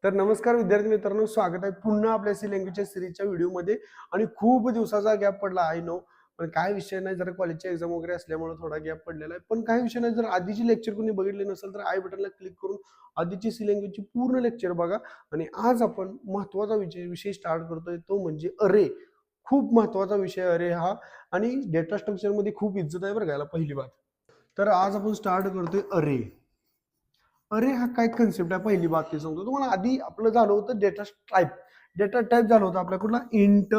तर नमस्कार विद्यार्थी मित्रांनो, स्वागत आहे पुन्हा आपल्या सी लँग्वेजच्या सिरीजच्या व्हिडिओमध्ये. आणि खूप दिवसाचा गॅप पडला आय नो, पण काय विषय नाही, जरा कॉलेजची एक्झाम वगैरे असल्यामुळे थोडा गॅप पडलेला आहे. पण काही विषय नाही, जर आधीची लेक्चर कोणी बघितले नसेल तर आय बटनला क्लिक करून आधीची सी लँग्वेजची पूर्ण लेक्चर बघा. आणि आज आपण महत्त्वाचा विषय स्टार्ट करतोय, तो म्हणजे अरे. खूप महत्त्वाचा विषय अरे हा, आणि डेटा स्ट्रक्चरमध्ये खूप इज्जत आहे बरं, घ्यायला पहिली बात. तर आज आपण स्टार्ट करतोय अरे. अरे हा काय कन्सेप्ट आहे, पहिली बात ते सांगतो तुम्हाला. आधी आपलं झालं होतं डेटा टाईप झालं होतं आपल्या कुठला, इंट,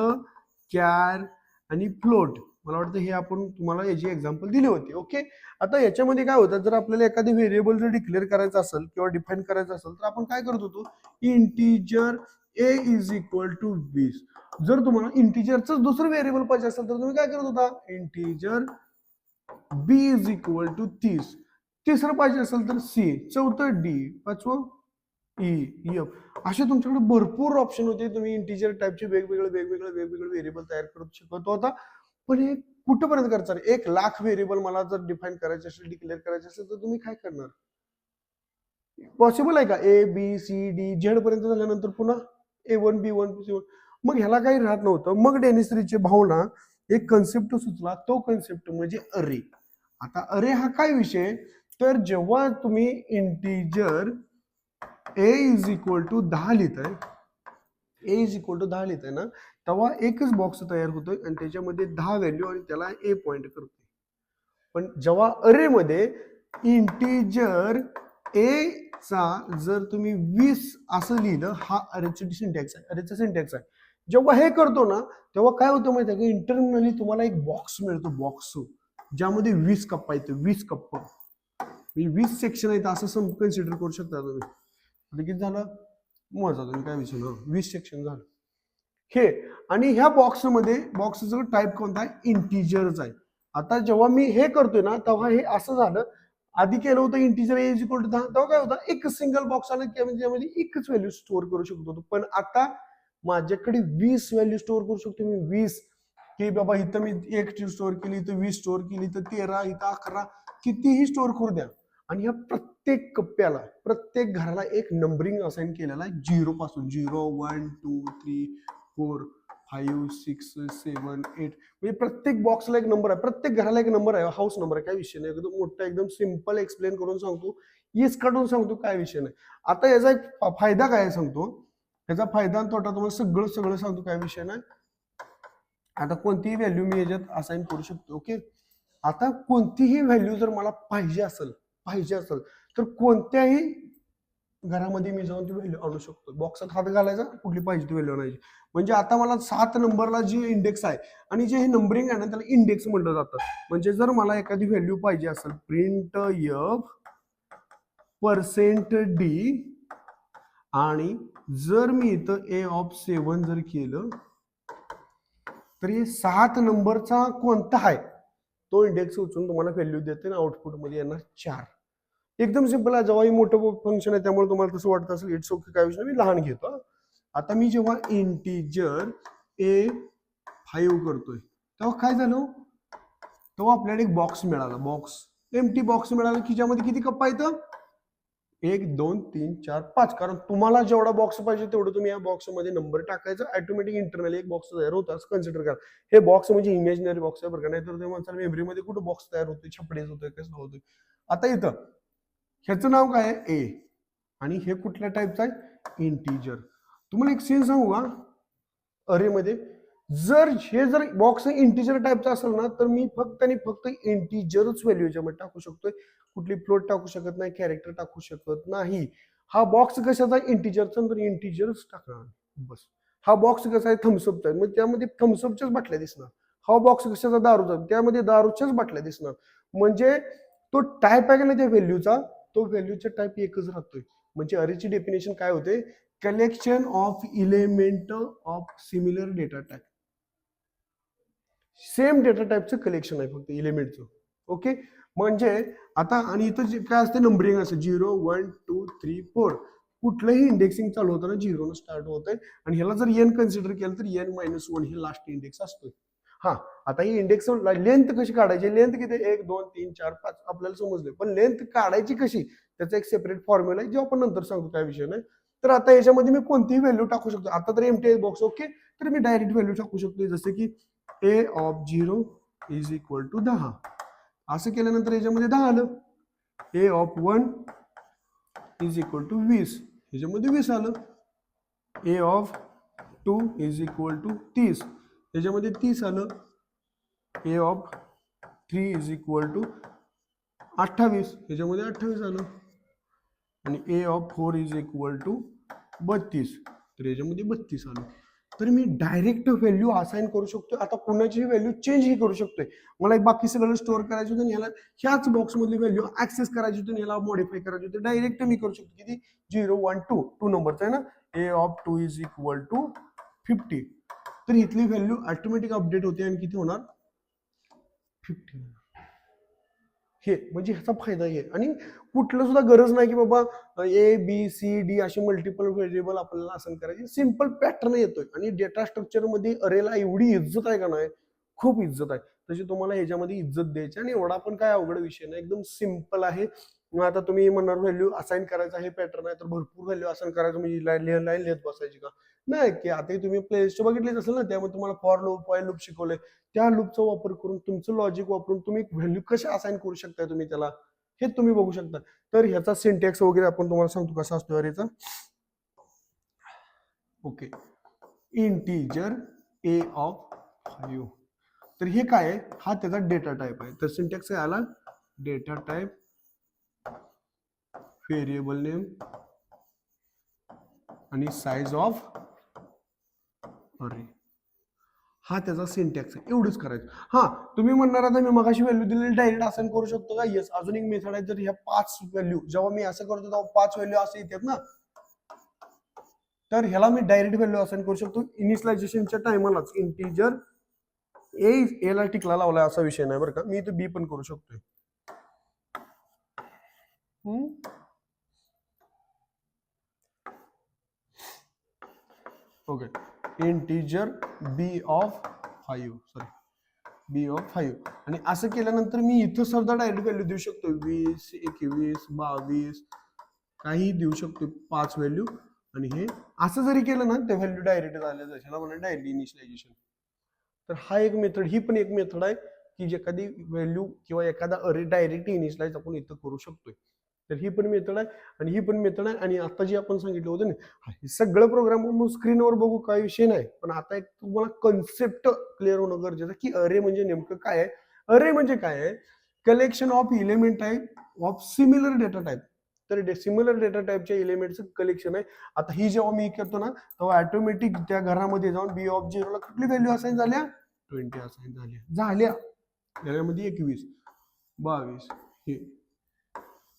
कॅर आणि फ्लोट. मला वाटतं हे आपण तुम्हाला याची एक्झाम्पल दिली होती. ओके, आता याच्यामध्ये काय होतं, जर आपल्याला एखादी व्हेरिएबल जर डिक्लेअर करायचं असेल किंवा डिफाईन करायचं असेल तर आपण काय करत होतो, integer A is equal to 20. जर तुम्हाला इंटिजरचं दुसरं व्हेरिएबल पाहिजे असेल तर तुम्ही काय करत होता, integer B is equal to 30. तिसरं पाहिजे असेल तर सी, चौथं डी, पाचवं ई, एफ. असे तुमच्याकडे भरपूर ऑप्शन होते. तुम्ही इंटिजर टाईपचे वेगवेगळे व्हेरिएबल तयार करू शकत होता. पण हे कुठपर्यंत करणार, 1,00,000 व्हेरिएबल मला जर डिफाईन करायचे असेल, डिक्लेअर करायचे असेल तर तुम्ही काय करणार? पॉसिबल आहे का? A B C D Z पर्यंत झाल्यानंतर पुन्हा A1 B1 C1? मग ह्याला काही राहत नव्हतं. मग डेनिसरीचे भावना एक कन्सेप्ट सुचला, तो कन्सेप्ट म्हणजे अरे. आता अरे हा काय विषय, तर जेव्हा तुम्ही integer A is equal to 10 लिहिताय, ना, तेव्हा एकच बॉक्स तयार होतोय आणि त्याच्यामध्ये 10 व्हॅल्यू आणि त्याला ए पॉइंट करतोय. पण जेव्हा अरे मध्ये इंटिजर ए चा जर तुम्ही 20 असं लिहिलं, हा अरेचा सिंटॅक्स आहे. जेव्हा हे करतो ना, तेव्हा काय होतं माहिती आहे का, इंटरनली तुम्हाला एक बॉक्स मिळतो, बॉक्स ज्यामध्ये 20 कप्पा येतो, 20 कप्पा, 20 सेक्शन आहेत असं कन्सिडर करू शकता तुम्ही. आता किती झालं, मोजा तुम्ही, काय विषय ना, 20 सेक्शन झालं हे. आणि ह्या बॉक्सचा टाईप कोणता आहे, इंटिजरच आहे. आता जेव्हा मी हे करतोय ना, तेव्हा हे असं झालं. आधी केलं होतं integer A is equal to 10, तेव्हा काय होतं, एक सिंगल बॉक्स आला की त्यामध्ये एकच व्हॅल्यू स्टोअर करू शकतो होतो. पण आता माझ्याकडे 20 व्हॅल्यू स्टोअर करू शकतो मी, 20. की बाबा इथं मी 1 स्टोअर केली, इथं 20 स्टोअर केली, इथं 13, इथं 11, कितीही स्टोअर करू द्या. आणि या प्रत्येक कप्प्याला, प्रत्येक घराला एक नंबरिंग असाइन केलेला आहे, 0 पासून. 0 1 2 3 4 5 6 7 8. म्हणजे प्रत्येक बॉक्सला एक नंबर आहे, प्रत्येक घराला एक नंबर आहे, हाऊस नंबर आहे. काय विषय नाही, एकदम मोठा, एकदम सिम्पल एक्सप्लेन करून सांगतो, येस काढून सांगतो, काय विषय नाही. आता याचा एक फायदा काय सांगतो, याचा फायदा आणि तोटा तुम्हाला सगळं सांगतो, काय विषय नाही. आता कोणतीही व्हॅल्यू मी याच्यात असाइन करू शकतो. ओके, आता कोणतीही व्हॅल्यू जर मला पाहिजे असेल तर कोणत्याही घरामध्ये मी जाऊन ती व्हॅल्यू आणू शकतो. बॉक्सात हात घालायचा, कुठली पाहिजे ती व्हॅल्यू आणायची. म्हणजे आता मला 7 नंबरला जी इंडेक्स आहे, आणि जे हे नंबरिंग आहे ना, त्याला इंडेक्स म्हटलं जातं. म्हणजे जर मला एखादी व्हॅल्यू पाहिजे असेल, प्रिंट F%D, आणि जर मी इथं A7 जर केलं, तर हे 7 नंबरचा कोणता आहे तो इंडेक्स उचलून तुम्हाला व्हॅल्यू देते, आणि आउटपुटमध्ये येणार 4. एकदम सिंपल आहे. जेव्हा ही मोठं फंक्शन आहे त्यामुळे तुम्हाला तसं वाटत असेल, इट्स ओके, काय विषय, मी लहान घेतो. आता मी जेव्हा इंटिजर A5 करतोय, तेव्हा काय झालं, तेव्हा आपल्याला एक बॉक्स मिळाला, एम्प्टी बॉक्स मिळाला, की ज्यामध्ये किती कप्पा येतं, 1 2 3 4 5. कारण तुम्हाला जेवढा बॉक्स पाहिजे तेवढं तुम्ही या बॉक्समध्ये नंबर टाकायचा, ऑटोमॅटिक इंटरनली एक बॉक्स तयार होतं, असं कन्सिडर करा. हे बॉक्स म्हणजे इमेजिनरी बॉक्स आहे बरं का, नाहीतर ते माणसाला मेमरीमध्ये कुठं बॉक्स तयार होतोय, छपडेच होतोय, कसं होतोय. आता इथं ह्याचं नाव काय आहे, ए, आणि हे कुठल्या टाईपचं आहे, इंटिजर. तुम्हाला एक सीन सांगू का, अरे मध्ये जर बॉक्स इंटिजर टाईपचा असेल ना, तर मी फक्त आणि फक्त इंटिजरच व्हॅल्यू याच्यामध्ये टाकू शकतोय, कुठली फ्लोट टाकू शकत नाही, कॅरेक्टर टाकू शकत नाही. हा बॉक्स कशाचा, इंटिजरचा, तर इंटिजरच टाकणार बस. हा बॉक्स कसा आहे, थम्सअपचा आहे, मग त्यामध्ये थम्सअपच्याच बाटल्या दिसणार. हा बॉक्स कशाचा, दारूचा, त्यामध्ये दारूच्याच बाटल्या दिसणार. म्हणजे तो टाईप आहे का नाही त्या व्हॅल्यूचा, तो व्हॅल्यूचा टाईप एकच राहतोय. म्हणजे अरेची डेफिनेशन काय होते, collection of element of similar data type. Same data टाईपचं कलेक्शन आहे फक्त इलेमेंटचं. ओके, म्हणजे आता, आणि इथं काय असते, नंबरिंग असते, 0 1 2 3 4. कुठलंही इंडेक्सिंग चालू होतं ना, 0 स्टार्ट होत आहे, आणि ह्याला जर n कन्सिडर केलं तर n-1 हे लास्ट इंडेक्स असतोय. हा, आता ही इंडेक्स लेंथ कशी काढायची, लेंथ किती, 1 2 3 4 5 आपल्याला समजले, पण लेंथ काढायची कशी, त्याचा एक सेपरेट फॉर्म्युला आहे, जे आपण नंतर सांगतो, काय विषय नाही. तर आता याच्यामध्ये मी कोणतीही व्हॅल्यू टाकू शकतो. आता तर एम्प्टी बॉक्स ओके, तर मी डायरेक्ट व्हॅल्यू टाकू शकतो, जसं की a of 0 is equal to 10. असं केल्यानंतर याच्यामध्ये 10 आलं. a of 1 is equal to 20, याच्यामध्ये 20 आलं. a of 2 is equal to 30, याच्यामध्ये 30 आलं. a of 3 is equal to 28, याच्यामध्ये 28 आलं. आणि a of 4 is equal to 32, तर याच्यामध्ये 32 आलं. तर मी डायरेक्ट व्हॅल्यू असाइन करू शकतो. आता कोणाची व्हॅल्यू चेंजही करू शकतोय. मला एक बाकी सगळं स्टोअर करायचं होतं, याला ह्याच बॉक्समधली व्हॅल्यू ऍक्सेस करायची होती, याला मॉडिफाय करायची होती. डायरेक्ट मी करू शकतो. किती? 0 1 2 2 नंबरचा आहे ना. a of 2 is equal to 50, तर इथली व्हॅल्यू ऑटोमॅटिक अपडेट होते आणि किती होणार? 50. हे म्हणजे ह्याचा फायदा आहे. आणि कुठलं सुद्धा गरज नाही की बाबा ए बी सी डी असे मल्टिपल व्हेरिएबल आपल्याला असाइन करायचे. सिंपल पॅटर्न येतोय. आणि डेटा स्ट्रक्चर मध्ये अरेला एवढी इज्जत आहे का नाही, खूप इज्जत आहे. तशी तुम्हाला ह्याच्यामध्ये इज्जत द्यायची. आणि एवढा पण काय अवघड विषय नाही, एकदम सिंपल आहे. मग आता तुम्ही म्हणणार व्हॅल्यू असाइन करायचा हे पॅटर्न आहे, तर भरपूर व्हॅल्यू असाइन करायचं म्हणजे लाईन लिहित बसायची का? नाही, की आता तुम्ही प्ले लिस्ट बघितलीच असेल ना, त्यामध्ये तुम्हाला फॉर लूप वाईल लूप शिकवलंय. त्या लूपचा वापर करून तुमचं लॉजिक वापरून तुम्ही व्हॅल्यू कशा असाइन करू शकता तुम्ही त्याला, हे तुम्ही बघू शकता. तर ह्याचा सिंटॅक्स वगैरे आपण तुम्हाला सांगतो कसा असतो अरेचा. ओके, इंटीजर a ऑफ 5, तर हे काय आहे? हा त्याचा डेटा टाइप आहे. तर सिंटॅक्स काय आला? डेटा टाइप, व्हेरिएबल नेम आणि साइज ऑफ अरे. हा त्याचा सिंटॅक्स आहे. एवढंच करायचं. हा, तुम्ही म्हणणार आता मी मगाशी व्हॅल्यू दिलेली डायरेक्ट असाइन करू शकतो का? येस. अजून एक मेथड आहे. जर ह्या 5 व्हॅल्यू जेव्हा मी असं करतो तेव्हा 5 व्हॅल्यू असे येतात ना, तर ह्याला मी डायरेक्ट व्हॅल्यू असाइन करू शकतो. इनिशियलायझेशनच्या टायमालाच इंटीजर ए ला टिकला लावलाय असा विषय नाही बरं का. मी इथे बी पण करू शकतोय. Okay, integer B of 5, sorry B of 5. आणि असं केल्यानंतर मी इथं सुद्धा डायरेक्ट व्हॅल्यू देऊ शकतो. 20 21 22 काही देऊ शकतो, 5 व्हॅल्यू. आणि हे असं जरी केलं ना, त्या व्हॅल्यू डायरेक्ट झाल्या जायला म्हणा डायरेक्ट इनिशियलायझेशन. तर हा एक मेथड, ही पण एक मेथड आहे की जे एखादी व्हॅल्यू किंवा एखादा अरे डायरेक्ट इनिशियलाइज आपण इथं करू शकतोय. तर ही पण मेथड आहे आणि ही पण मेथड आहे. आणि आता जे आपण सांगितलं होतं ना, हे सगळं प्रोग्राम आपण स्क्रीनवर बघू, काही विषय नाही. पण आता एक तुम्हाला कन्सेप्ट क्लिअर होणं गरजेचं की अरे म्हणजे नेमकं काय आहे. अरे म्हणजे काय आहे? Collection of element type of similar data type. तर सिमिलर डेटा टाइपच्या एलिमेंटचं कलेक्शन आहे. आता ही जेव्हा मी करतो ना, तेव्हा ऑटोमॅटिक त्या घरामध्ये जाऊन बी ऑफ 0 ला कुठली व्हॅल्यू असाइन झाल्या? 20 असाइन झाल्या. त्यामध्ये 21 22 हे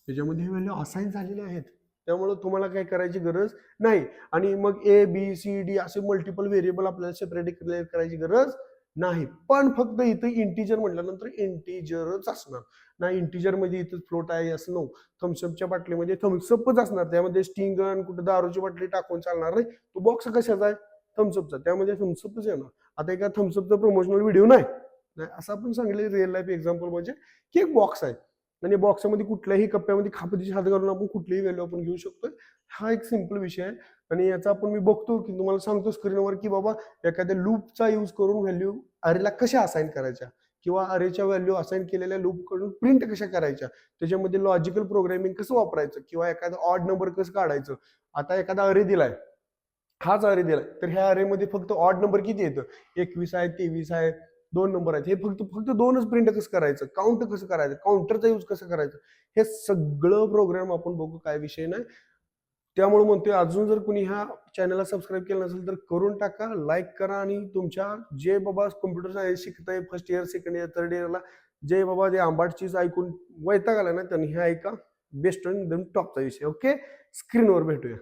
त्याच्यामध्ये व्हॅल्यू असाइन झालेल्या आहेत. त्यामुळे तुम्हाला काय करायची गरज नाही. आणि मग ए बी सी डी असे मल्टिपल व्हेरिएबल आपल्याला सेपरेट डिक्लेअर करायची गरज नाही. पण फक्त इथं इंटीजर म्हटल्यानंतर इंटीजरच असणार. नाही इंटीजर मध्ये इथं फ्लोट आहे असं नो. थम्सअपच्या बाटलीमध्ये थम्सअपच असणार. त्यामध्ये स्टिंग गन कुठे दारूची बाटली टाकून चालणार नाही. तो बॉक्स कशाचा आहे? थम्सअपचा. त्यामध्ये थम्सअपच येणार. आता एका थम्सअपचा प्रमोशनल व्हिडिओ नाही असं आपण सांगितलं रिअल लाईफ एक्झाम्पल म्हणजे की एक बॉक्स आहे आणि बॉक्समध्ये कुठल्याही कप्प्यामध्ये खापतीची हात घालून आपण कुठलीही व्हॅल्यू आपण घेऊ शकतो. हा एक सिंपल विषय आहे. आणि याचा आपण मी बघतो की तुम्हाला सांगतो स्क्रीनवर की बाबा एखाद्या लूपचा यूज करून व्हॅल्यू अरेला कशा असाइन करायच्या किंवा अरेच्या व्हॅल्यू असाइन केलेल्या लूप कडून प्रिंट कशा करायच्या, त्याच्यामध्ये लॉजिकल प्रोग्रामिंग कसं वापरायचं किंवा एखादा ऑड नंबर कसं काढायचं. आता एखादा अरे दिलाय, हाच अरे दिलाय, तर ह्या अरे मध्ये फक्त ऑड नंबर किती येतं? 21 आहे, 23 आहे, 2 नंबर आहेत. हे फक्त 2च प्रिंट कसं करायचं, काउंट कसं करायचं, काउंटरचा यूज कसं करायचं, हे सगळं प्रोग्राम आपण बघू, काय विषय नाही. त्यामुळे म्हणतोय अजून जर कोणी ह्या चॅनलला सबस्क्राईब केलं नसेल तर करून टाका, लाईक करा. आणि तुमच्या जे बाबा कम्प्युटर सायन्स शिकताय first year second year third इयरला, जे बाबा ते आंबाटचीच ऐकून वैताग आला ना, त्यांनी हे ऐका. बेस्ट एकदम टॉपचा विषय. ओके, स्क्रीनवर भेटूया.